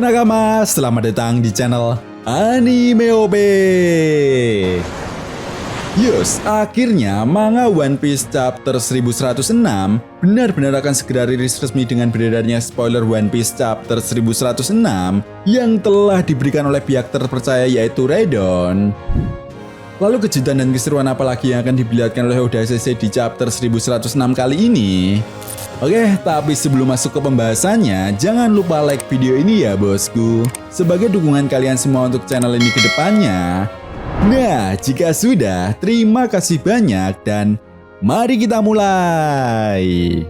Halo nakama, selamat datang di channel Anime OB. Yes, akhirnya manga One Piece chapter 1106 benar-benar akan segera rilis resmi dengan beredarnya spoiler One Piece chapter 1106 yang telah diberikan oleh pihak terpercaya yaitu Redon. Lalu kejutan dan keseruan apa lagi yang akan diperlihatkan oleh Oda Sensei di chapter 1106 kali ini? Oke, tapi sebelum masuk ke pembahasannya, jangan lupa like video ini ya bosku, sebagai dukungan kalian semua untuk channel ini ke depannya. Nah, jika sudah, terima kasih banyak dan mari kita mulai.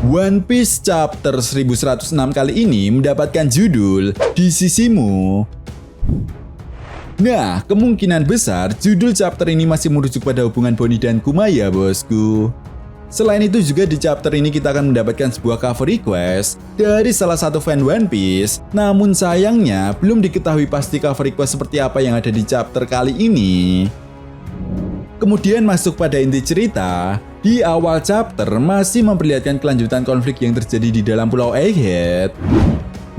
One Piece chapter 1106 kali ini mendapatkan judul Di Sisimu. Nah, kemungkinan besar judul chapter ini masih merujuk pada hubungan Bonnie dan Kuma ya bosku. Selain itu juga di chapter ini kita akan mendapatkan sebuah cover request dari salah satu fan One Piece. Namun sayangnya belum diketahui pasti cover request seperti apa yang ada di chapter kali ini. Kemudian masuk pada inti cerita, di awal chapter masih memperlihatkan kelanjutan konflik yang terjadi di dalam Pulau Egghead.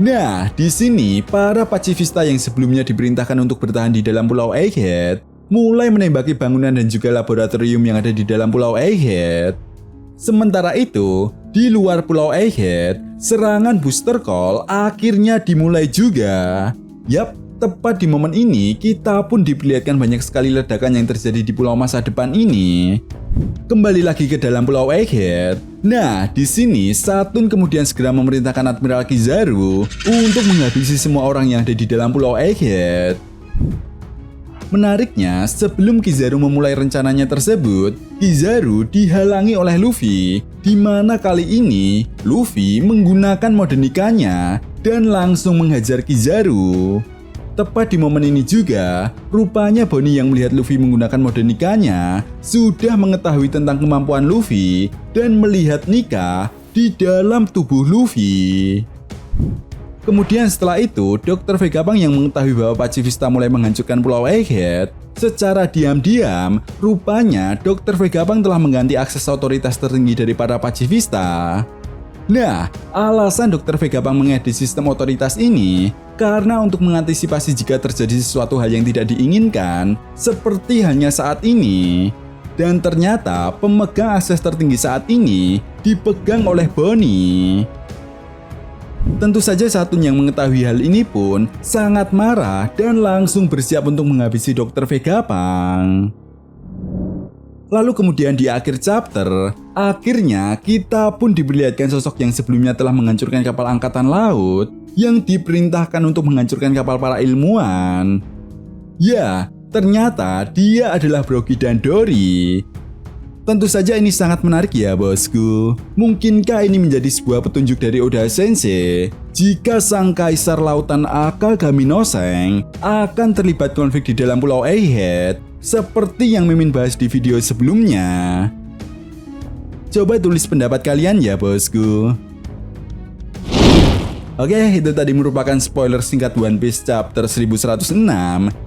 Nah, di sini para pacifista yang sebelumnya diperintahkan untuk bertahan di dalam Pulau Egghead mulai menembaki bangunan dan juga laboratorium yang ada di dalam Pulau Egghead. Sementara itu, di luar Pulau Egghead, serangan Booster Call akhirnya dimulai juga. Yap, tepat di momen ini kita pun diperlihatkan banyak sekali ledakan yang terjadi di pulau masa depan ini. Kembali lagi ke dalam Pulau Egghead. Nah, di sini Saturn kemudian segera memerintahkan Admiral Kizaru untuk menghabisi semua orang yang ada di dalam Pulau Egghead. Menariknya, sebelum Kizaru memulai rencananya tersebut, Kizaru dihalangi oleh Luffy, di mana kali ini Luffy menggunakan mode nikahnya dan langsung menghajar Kizaru. Tepat di momen ini juga, rupanya Bonnie yang melihat Luffy menggunakan mode nikahnya sudah mengetahui tentang kemampuan Luffy dan melihat nikah di dalam tubuh Luffy. Kemudian setelah itu, Dr. Vegapunk yang mengetahui bahwa pacifista mulai menghancurkan Pulau Egghead, secara diam-diam, rupanya Dr. Vegapunk telah mengganti akses otoritas tertinggi dari para pacifista. Nah, alasan Dr. Vegapunk mengedit sistem otoritas ini karena untuk mengantisipasi jika terjadi sesuatu hal yang tidak diinginkan, seperti halnya saat ini. Dan ternyata pemegang akses tertinggi saat ini dipegang oleh Bonnie. Tentu saja Saturn yang mengetahui hal ini pun sangat marah dan langsung bersiap untuk menghabisi Dr. Vegapunk. Lalu kemudian di akhir chapter, akhirnya kita pun diperlihatkan sosok yang sebelumnya telah menghancurkan kapal angkatan laut yang diperintahkan untuk menghancurkan kapal para ilmuwan. Ya, ternyata dia adalah Brogy dan Dory. Tentu saja ini sangat menarik ya bosku. Mungkinkah ini menjadi sebuah petunjuk dari Oda Sensei jika sang kaisar lautan Akagami no Sen akan terlibat konflik di dalam Pulau Egghead seperti yang Mimin bahas di video sebelumnya? Coba tulis pendapat kalian ya bosku. Oke, itu tadi merupakan spoiler singkat One Piece chapter 1106.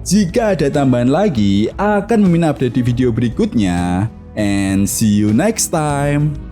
Jika ada tambahan lagi, akan Mimin update di video berikutnya. And see you next time.